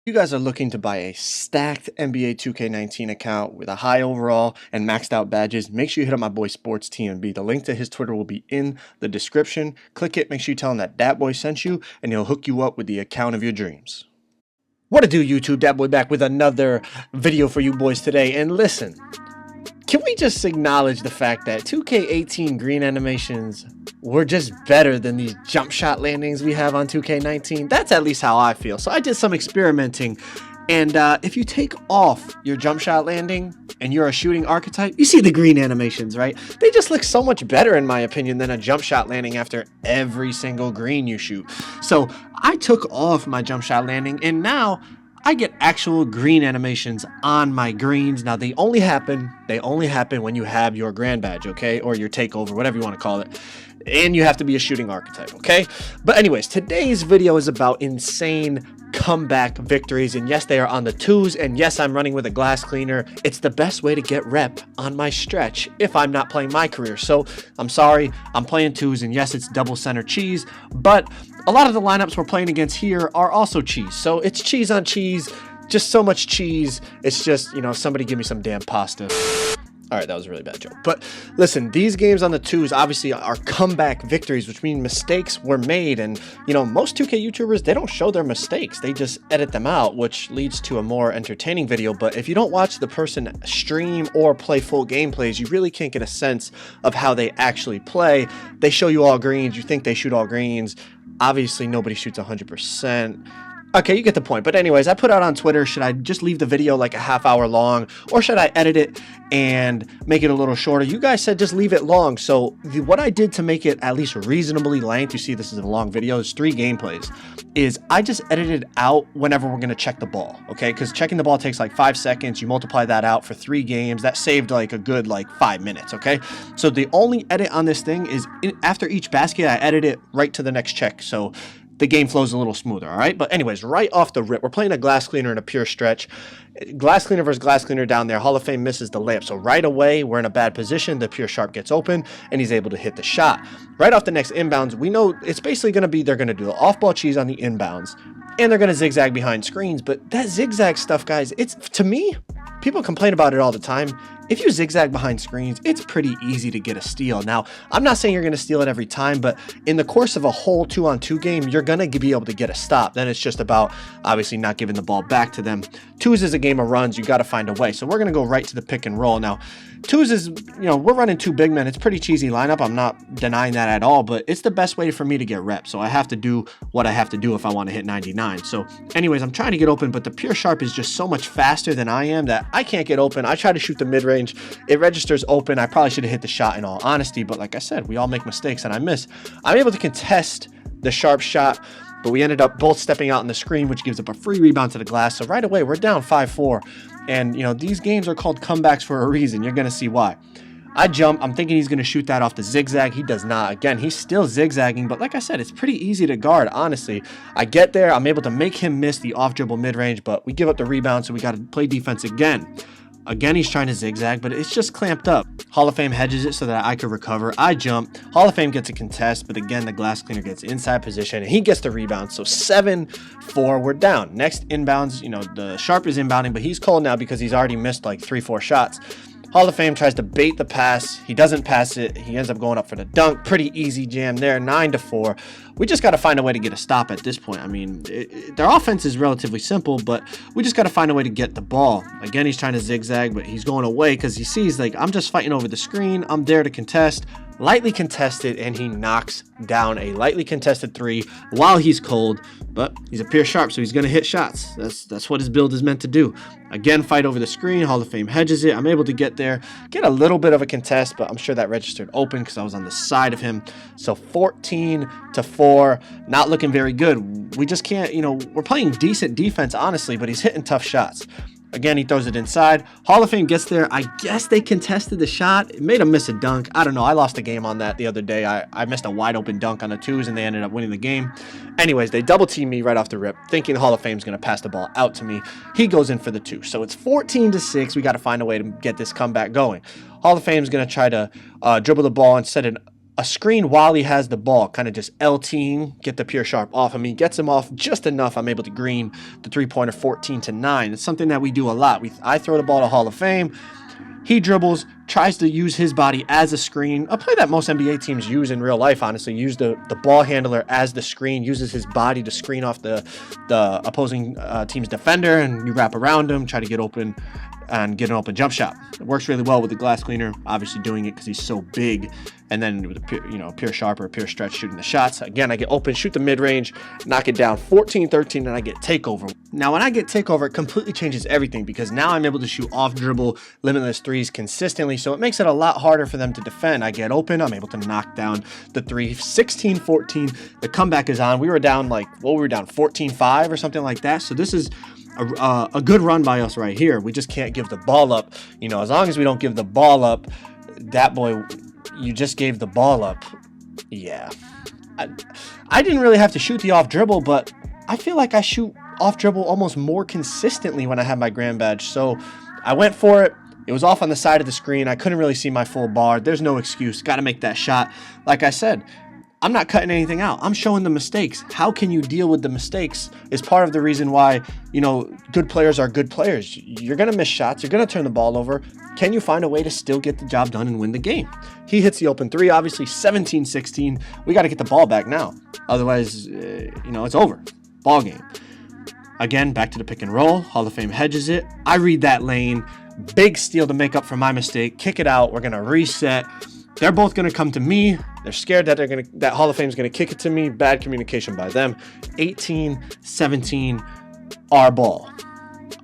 You guys are looking to buy a stacked NBA 2K19 account with a high overall and maxed out badges, make sure you hit up my boy Sports TMB. The link to his Twitter will be in the description. Click it, make sure you tell him that Dat Boy sent you, and he'll hook you up with the account of your dreams. What to do, YouTube? Dat Boy back with another video for you boys today. And listen, can we just acknowledge the fact that 2K18 green animations were just better than these jump shot landings we have on 2K19? That's at least how I feel. So I did some experimenting, and if you take off your jump shot landing and you're a shooting archetype, you see the green animations, right? They just look so much better in my opinion than a jump shot landing after every single green you shoot. So I took off my jump shot landing, and now I get actual green animations on my greens. Now they only happen when you have your grand badge, okay? Or your takeover, whatever you want to call it. And you have to be a shooting archetype, okay? But anyways, today's video is about insane comeback victories. And yes, they are on the twos. And yes, I'm running with a glass cleaner. It's the best way to get rep on my stretch if I'm not playing my career. So I'm sorry, I'm playing twos. And yes, it's double center cheese. But a lot of the lineups we're playing against here are also cheese. So it's cheese on cheese, just so much cheese. It's just, you know, somebody give me some damn pasta. All right, that was a really bad joke. But listen, these games on the twos obviously are comeback victories, which mean mistakes were made. And, you know, most 2K YouTubers, they don't show their mistakes. They just edit them out, which leads to a more entertaining video. But if you don't watch the person stream or play full gameplays, you really can't get a sense of how they actually play. They show you all greens. You think they shoot all greens. Obviously, nobody shoots 100%. Okay, you get the point. But anyways, I put out on Twitter, should I just leave the video like a half hour long, or should I edit it and make it a little shorter? You guys said just leave it long. So what I did to make it at least reasonably length, you see this is a long video, it's 3 gameplays, is I just edited out whenever we're going to check the ball, okay? Because checking the ball takes like 5 seconds. You multiply that out for 3 games. That saved like a good like 5 minutes, okay? So the only edit on this thing is after each basket, I edit it right to the next check. So the game flows a little smoother, all right? But anyways, right off the rip, we're playing a glass cleaner in a pure stretch. Glass cleaner versus glass cleaner down there. Hall of Fame misses the layup. So right away, we're in a bad position. The pure sharp gets open, and he's able to hit the shot. Right off the next inbounds, we know it's basically going to be, they're going to do the off-ball cheese on the inbounds, and they're going to zigzag behind screens. But that zigzag stuff, guys, it's, to me, people complain about it all the time. If you zigzag behind screens, it's pretty easy to get a steal. Now, I'm not saying you're going to steal it every time, but in the course of a whole 2-on-2 game, you're going to be able to get a stop. Then it's just about, obviously, not giving the ball back to them. Twos is a game of runs. You got to find a way. So we're going to go right to the pick and roll. Now, twos is, you know, we're running 2 big men. It's pretty cheesy lineup. I'm not denying that at all, but it's the best way for me to get reps. So I have to do what I have to do if I want to hit 99. So anyways, I'm trying to get open, but the pure sharp is just so much faster than I am that I can't get open. I try to shoot the mid-range. It registers open. I probably should have hit the shot in all honesty, but like I said, we all make mistakes and I miss. I'm able to contest the sharp shot, but we ended up both stepping out on the screen, which gives up a free rebound to the glass. So right away, we're down 5-4. And, you know, these games are called comebacks for a reason. You're going to see why. I jump. I'm thinking he's going to shoot that off the zigzag. He does not. Again, he's still zigzagging, but like I said, it's pretty easy to guard, honestly. I get there. I'm able to make him miss the off-dribble mid-range, but we give up the rebound, so we got to play defense again. Again, he's trying to zigzag, but it's just clamped up. Hall of Fame hedges it so that I could recover. I jump. Hall of Fame gets a contest, but again, the glass cleaner gets inside position, and he gets the rebound. So 7-4, we're down. Next inbounds, you know, the sharp is inbounding, but he's cold now because he's already missed like 3-4 shots. Hall of Fame tries to bait the pass. He doesn't pass it. He ends up going up for the dunk. Pretty easy jam there, 9-4. We just got to find a way to get a stop at this point. I mean, their offense is relatively simple, but we just got to find a way to get the ball. Again, he's trying to zigzag, but he's going away because he sees, like, I'm just fighting over the screen. I'm there to contest. Lightly contested, and he knocks down a lightly contested 3 while he's cold, but he's a pure sharp, so he's going to hit shots. That's what his build is meant to do. Again, fight over the screen. Hall of Fame hedges it. I'm able to get there, get a little bit of a contest, but I'm sure that registered open because I was on the side of him. So 14-4, not looking very good. We just can't, you know, we're playing decent defense, honestly, but he's hitting tough shots. Again, he throws it inside. Hall of Fame gets there. I guess they contested the shot. It made him miss a dunk. I don't know. I lost a game on that the other day. I missed a wide open dunk on the twos, and they ended up winning the game. Anyways, they double team me right off the rip, thinking Hall of Fame's going to pass the ball out to me. He goes in for the 2. So it's 14-6. We got to find a way to get this comeback going. Hall of Fame's going to try to dribble the ball and set it a screen while he has the ball, kind of just LTing, get the pure sharp off of me, gets him off just enough. I'm able to green the 3-pointer 14-9. It's something that we do a lot. I throw the ball to Hall of Fame. He dribbles, tries to use his body as a screen. A play that most NBA teams use in real life, honestly. Use the ball handler as the screen, uses his body to screen off the opposing team's defender, and you wrap around him, try to get open and get an open jump shot. It works really well with the glass cleaner, obviously doing it because he's so big. And then with a pure sharp or a pure stretch shooting the shots. Again, I get open, shoot the mid-range, knock it down 14-13, and I get takeover. Now, when I get takeover, it completely changes everything because now I'm able to shoot off dribble, limitless threes consistently. So it makes it a lot harder for them to defend. I get open, I'm able to knock down the three, 16-14. The comeback is on. We were down we were down 14-5 or something like that. So this is a good run by us right here. We just can't give the ball up. As long as we don't give the ball up, that boy, you just gave the ball up. Yeah. I didn't really have to shoot the off dribble, but I feel like I shoot off dribble almost more consistently when I have my grand badge. So I went for it. It was off on the side of the screen. I couldn't really see my full bar. There's no excuse. Got to make that shot. Like I said, I'm not cutting anything out. I'm showing the mistakes. How can you deal with the mistakes is part of the reason why, good players are good players. You're going to miss shots. You're going to turn the ball over. Can you find a way to still get the job done and win the game? He hits the open three, obviously 17-16. We got to get the ball back now. Otherwise, it's over. Ball game. Again, back to the pick and roll. Hall of Fame hedges it. I read that lane. Big steal to make up for my mistake. Kick it out. We're going to reset. They're both going to come to me. They're scared that that Hall of Fame is going to kick it to me. Bad communication by them. 18-17, our ball.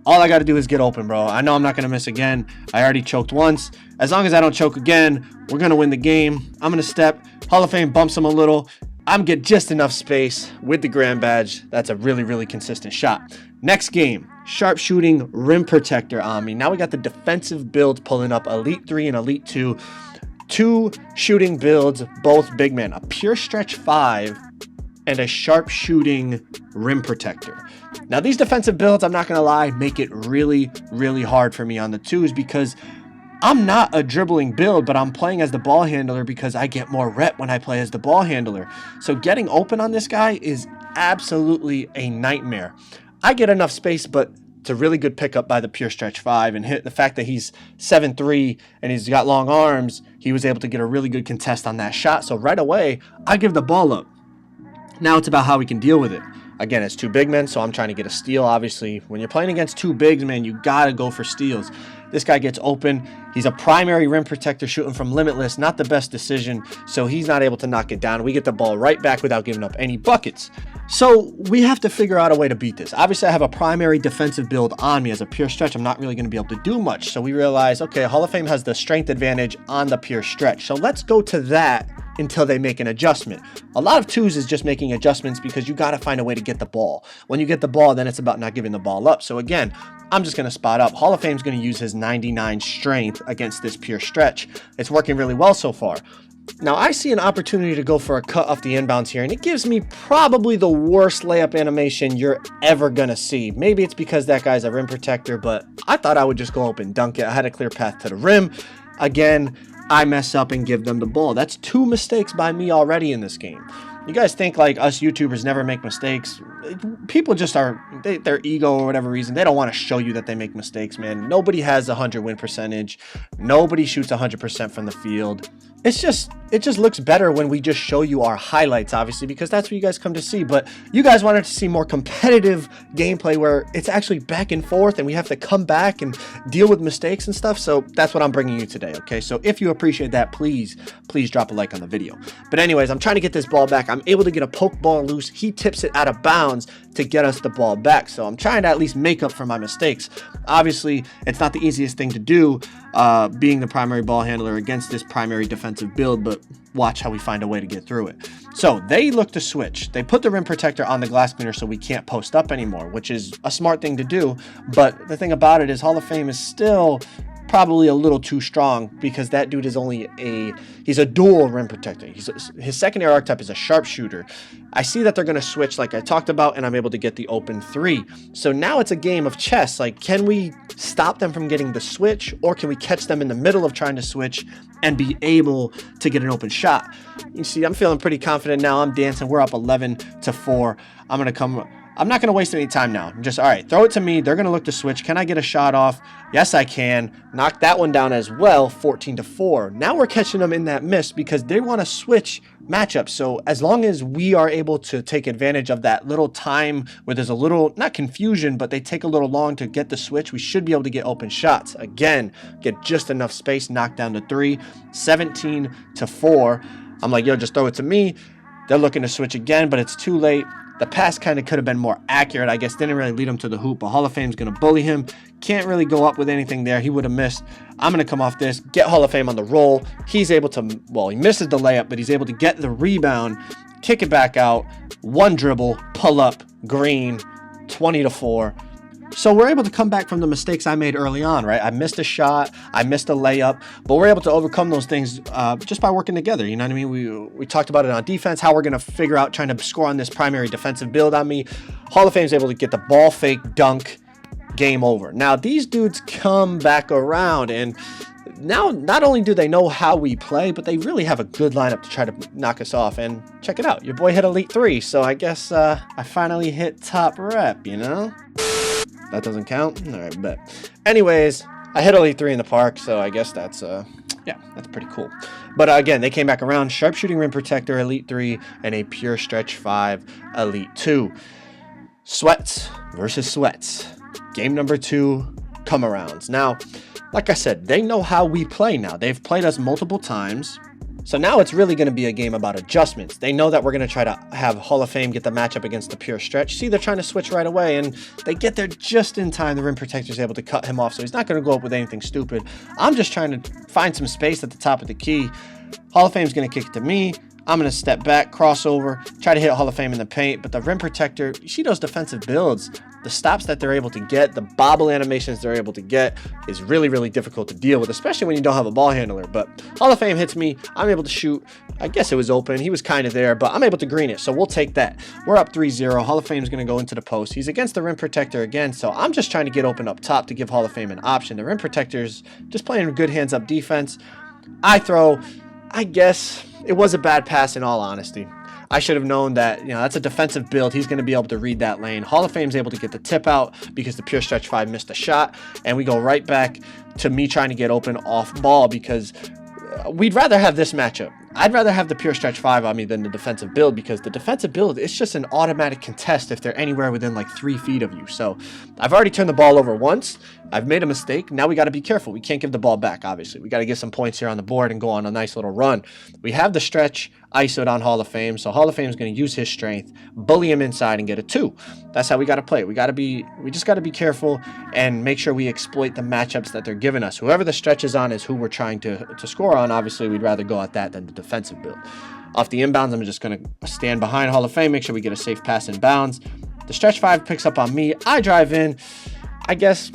All I got to do is get open, bro. I know I'm not going to miss again. I already choked once. As long as I don't choke again, we're going to win the game. I'm going to step. Hall of Fame bumps him a little. I'm get just enough space with the grand badge. That's a really, really consistent shot. Next game, sharp shooting rim protector on me. Now we got the defensive build pulling up Elite 3 and Elite 2. Two shooting builds, both big men. A pure stretch 5 and a sharp shooting rim protector. Now these defensive builds, I'm not going to lie, make it really, really hard for me on the twos because I'm not a dribbling build, but I'm playing as the ball handler because I get more rep when I play as the ball handler. So getting open on this guy is absolutely a nightmare. I get enough space, but it's a really good pickup by the pure stretch 5 and hit the fact that he's 7'3" and he's got long arms. He was able to get a really good contest on that shot. So right away, I give the ball up. Now it's about how we can deal with it. Again, it's two big men, so I'm trying to get a steal. Obviously, when you're playing against two bigs, man, you got to go for steals. This guy gets open. He's a primary rim protector shooting from limitless. Not the best decision, so he's not able to knock it down. We get the ball right back without giving up any buckets. So we have to figure out a way to beat this. Obviously, I have a primary defensive build on me as a pure stretch. I'm not really going to be able to do much. So we realize, okay, Hall of Fame has the strength advantage on the pure stretch. So let's go to that until they make an adjustment. A lot of twos is just making adjustments because you got to find a way to get the ball. When you get the ball, then it's about not giving the ball up. So again, I'm just going to spot up. Hall of Fame's going to use his 99 strength against this pure stretch. It's working really well so far. Now I see an opportunity to go for a cut off the inbounds here, and it gives me probably the worst layup animation you're ever going to see. Maybe it's because that guy's a rim protector, but I thought I would just go up and dunk it. I had a clear path to the rim. Again, I mess up and give them the ball. That's 2 mistakes by me already in this game. You guys think like us YouTubers never make mistakes? People just are, their ego or whatever reason, they don't want to show you that they make mistakes, man. Nobody has 100 win percentage. Nobody shoots 100% from the field. It just looks better when we just show you our highlights, obviously, because that's what you guys come to see. But you guys wanted to see more competitive gameplay where it's actually back and forth and we have to come back and deal with mistakes and stuff. So that's what I'm bringing you today, okay? So if you appreciate that, please drop a like on the video. But anyways, I'm trying to get this ball back. I'm able to get a poke ball loose. He tips it out of bounds to get us the ball back. So I'm trying to at least make up for my mistakes. Obviously, it's not the easiest thing to do, being the primary ball handler against this primary defensive build, but watch how we find a way to get through it. So they look to switch. They put the rim protector on the glass cleaner so we can't post up anymore, which is a smart thing to do. But the thing about it is Hall of Fame is still probably a little too strong because that dude is he's a dual rim protector. His secondary archetype is a sharpshooter. I see that they're going to switch like I talked about, and I'm able to get the open 3. So now it's a game of chess. Like, can we stop them from getting the switch, or can we catch them in the middle of trying to switch and be able to get an open shot? You see, I'm feeling pretty confident now. I'm dancing. We're up 11-4. I'm not going to waste any time now. I'm just, all right, throw it to me. They're going to look to switch. Can I get a shot off? Yes, I can. Knock that one down as well, 14-4. Now we're catching them in that miss because they want to switch matchups. So as long as we are able to take advantage of that little time where there's a little, not confusion, but they take a little long to get the switch, we should be able to get open shots. Again, get just enough space, knock down to 3, 17-4. I'm like, yo, just throw it to me. They're looking to switch again, but it's too late. The pass kind of could have been more accurate. I guess didn't really lead him to the hoop, but Hall of Fame's going to bully him. Can't really go up with anything there. He would have missed. I'm going to come off this, get Hall of Fame on the roll. He's able to, well, he misses the layup, but he's able to get the rebound, kick it back out, one dribble, pull up, green, 20-4. So we're able to come back from the mistakes I made early on, right? I missed a shot, I missed a layup, but we're able to overcome those things just by working together. You know what I mean? We talked about it on defense, how we're going to figure out trying to score on this primary defensive build on me. Hall of Fame is able to get the ball fake, dunk, game over. Now, these dudes come back around, and now not only do they know how we play, but they really have a good lineup to try to knock us off. And check it out. Your boy hit Elite 3, so I guess I finally hit top rep, you know? That doesn't count? All right, bet. Anyways, I hit Elite 3 in the park, so I guess that's, yeah, that's pretty cool. But again, they came back around. Sharpshooting Rim Protector, Elite 3, and a Pure Stretch 5, Elite 2. Sweats versus Sweats. Game number 2, come-arounds. Now, like I said, they know how we play now. They've played us multiple times. So now it's really going to be a game about adjustments. They know that we're going to try to have Hall of Fame get the matchup against the Pure Stretch. See, they're trying to switch right away, and they get there just in time. The Rim Protector's able to cut him off, so he's not going to go up with anything stupid. I'm just trying to find some space at the top of the key. Hall of Fame's going to kick it to me. I'm going to step back, crossover, try to hit Hall of Fame in the paint, but the Rim Protector, you see those defensive builds, the stops that they're able to get, the bobble animations they're able to get is really, really difficult to deal with, especially when you don't have a ball handler. But Hall of Fame hits me. I'm able to shoot. I guess it was open. He was kind of there, but I'm able to green it, so we'll take that. We're up 3-0. Hall of Fame's going to go into the post. He's against the Rim Protector again, so I'm just trying to get open up top to give Hall of Fame an option. The Rim Protector's just playing good hands-up defense. I throw, I guess it was a bad pass in all honesty. I should have known that, you know, that's a defensive build. He's going to be able to read that lane. Hall of Fame's able to get the tip out because the Pure Stretch 5 missed a shot. And we go right back to me trying to get open off ball because we'd rather have this matchup. I'd rather have the Pure Stretch 5 on me than the defensive build because the defensive build, it's just an automatic contest if they're anywhere within like 3 feet of you. So I've already turned the ball over once. I've made a mistake. Now we got to be careful. We can't give the ball back, obviously. We got to get some points here on the board and go on a nice little run. We have the stretch ISO'd on Hall of Fame, so Hall of Fame is going to use his strength, bully him inside, and get a 2. That's how we got to play. We just got to be careful and make sure we exploit the matchups that they're giving us. Whoever the stretch is on is who we're trying to score on. Obviously, we'd rather go at that than the defensive build. Off the inbounds, I'm just going to stand behind Hall of Fame, make sure we get a safe pass in bounds. The stretch 5 picks up on me. I drive in. I guess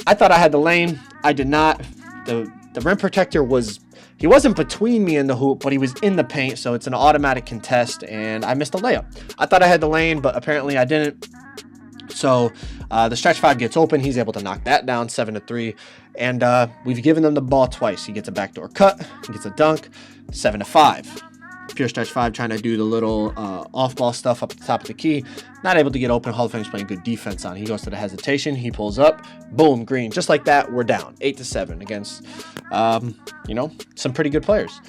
I thought I had the lane. I did not. The Rim Protector he wasn't between me and the hoop, but he was in the paint, so it's an automatic contest, and I missed a layup. I thought I had the lane, but apparently I didn't. So the stretch 5 gets open. He's able to knock that down, 7-3, and we've given them the ball twice. He gets a backdoor cut, he gets a dunk, 7-5. Pure Stretch 5 trying to do the little off-ball stuff up at the top of the key. Not able to get open. Hall of Fame's playing good defense on. He goes to the hesitation. He pulls up. Boom, green. Just like that, we're down. 8-7 against, you know, some pretty good players.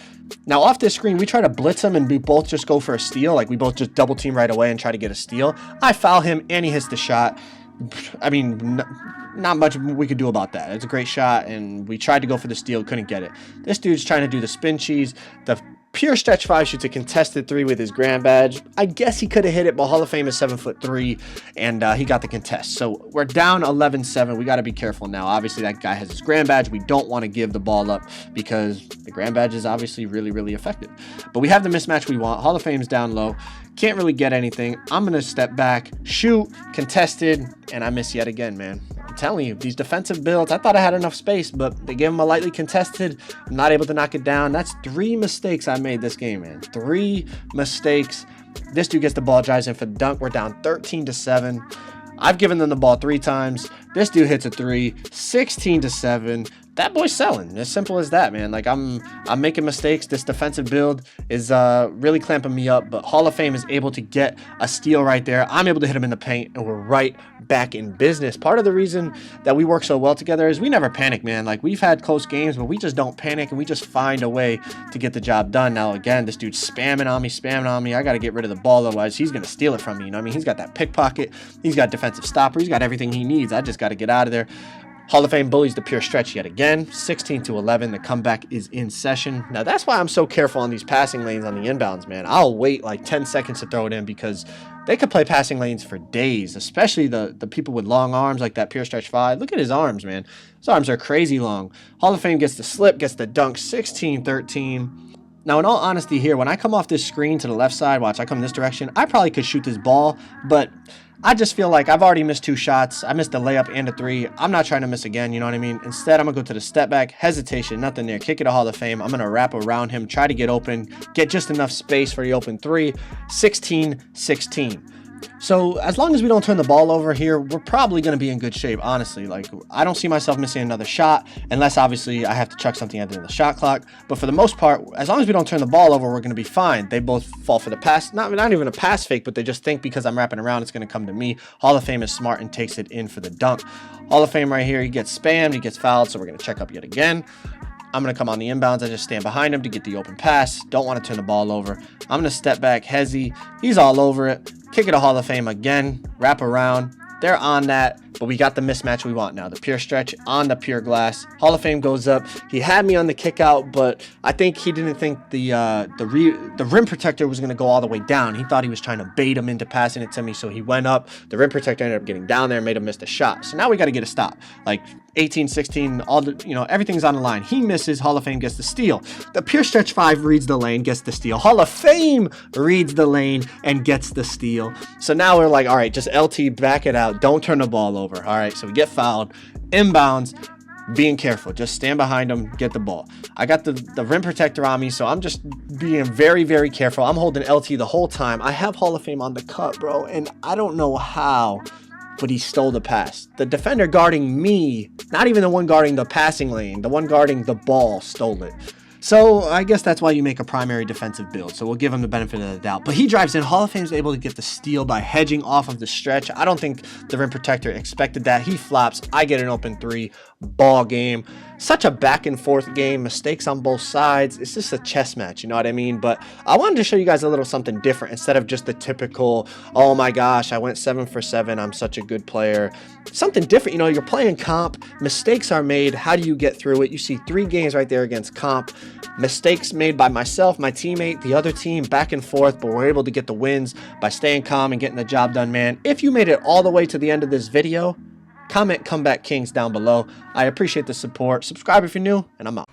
Now, off this screen, we try to blitz him, and we both just go for a steal. Like, we both just double team right away and try to get a steal. I foul him, and he hits the shot. I mean, not much we could do about that. It's a great shot, and we tried to go for the steal, couldn't get it. This dude's trying to do the spin cheese. The Pure Stretch 5 shoots a contested 3 with his grand badge. I guess he could have hit it, but Hall of Fame is 7'3", and he got the contest. So we're down 11-7. We got to be careful now. Obviously, that guy has his grand badge. We don't want to give the ball up because the grand badge is obviously really, really effective. But we have the mismatch we want. Hall of Fame's down low. Can't really get anything. I'm going to step back, shoot, contested, and I miss yet again, man. I'm telling you, these defensive builds, I thought I had enough space, but they gave him a lightly contested. I'm not able to knock it down. That's 3 mistakes I made this game, man. 3 mistakes. This dude gets the ball, drives in for the dunk. We're down 13-7. I've given them the ball 3 times. This dude hits a 3, 16-7. That boy's selling. As simple as that, man. Like, I'm making mistakes. This defensive build is really clamping me up, but Hall of Fame is able to get a steal right there. I'm able to hit him in the paint, and we're right back in business. Part of the reason that we work so well together is we never panic, man. Like, we've had close games, but we just don't panic, and we just find a way to get the job done. Now, again, this dude's spamming on me. I got to get rid of the ball, otherwise he's going to steal it from me. You know what I mean? He's got that pickpocket. He's got defensive stopper. He's got everything he needs. I just got to get out of there. Hall of Fame bullies the pure stretch yet again, 16-11. The comeback is in session. Now, that's why I'm so careful on these passing lanes on the inbounds, man. I'll wait like 10 seconds to throw it in because they could play passing lanes for days, especially the people with long arms like that pure stretch 5. Look at his arms, man. His arms are crazy long. Hall of Fame gets the slip, gets the dunk, 16-13. Now, in all honesty here, when I come off this screen to the left side, watch, I come this direction, I probably could shoot this ball, but I just feel like I've already missed 2 shots. I missed a layup and a 3. I'm not trying to miss again, you know what I mean? Instead, I'm going to go to the step back, hesitation, nothing there. Kick it to Hall of Fame. I'm going to wrap around him, try to get open, get just enough space for the open 3, 16-16. So as long as we don't turn the ball over here, we're probably going to be in good shape, honestly. Like, I don't see myself missing another shot unless obviously I have to chuck something at the end of the shot clock. But for the most part, as long as we don't turn the ball over, we're going to be fine. They both fall for the pass, not even a pass fake, but they just think because I'm wrapping around, it's going to come to me. Hall of Fame is smart and takes it in for the dunk. Hall of Fame right here, he gets spammed, he gets fouled, so we're going to check up yet again. I'm going to come on the inbounds. I just stand behind him to get the open pass. Don't want to turn the ball over. I'm going to step back. Hezzy, he's all over it. Kick it to Hall of Fame again. Wrap around. They're on that, but we got the mismatch we want now. The pure stretch on the pure glass. Hall of Fame goes up. He had me on the kick out, but I think he didn't think the rim protector was going to go all the way down. He thought he was trying to bait him into passing it to me, so he went up. The rim protector ended up getting down there and made him miss the shot. So now we got to get a stop. Like 18, 16, all the, everything's on the line. He misses. Hall of Fame gets the steal. The pure stretch 5 reads the lane, gets the steal. Hall of Fame reads the lane and gets the steal. So now we're like, all right, just LT, back it out. Don't turn the ball over. All right, so we get fouled. Inbounds. Being careful. Just stand behind him. Get the ball. I got the rim protector on me, so I'm just being very, very careful. I'm holding LT the whole time. I have Hall of Fame on the cut, bro, and I don't know how, but he stole the pass. The defender guarding me, not even the one guarding the passing lane, the one guarding the ball stole it. So I guess that's why you make a primary defensive build. So we'll give him the benefit of the doubt. But he drives in. Hall of Fame is able to get the steal by hedging off of the stretch. I don't think the rim protector expected that. He flops. I get an open 3. Ball game. Such a back and forth game. Mistakes on both sides. It's just a chess match, you know what I mean? But I wanted to show you guys a little something different instead of just the typical, oh my gosh, I went 7 for 7. I'm such a good player. Something different. You're playing comp. Mistakes are made. How do you get through it? You see 3 games right there against comp. Mistakes made by myself, my teammate, the other team, back and forth, but we're able to get the wins by staying calm and getting the job done, man. If you made it all the way to the end of this video, comment Comeback Kings down below. I appreciate the support. Subscribe if you're new, and I'm out.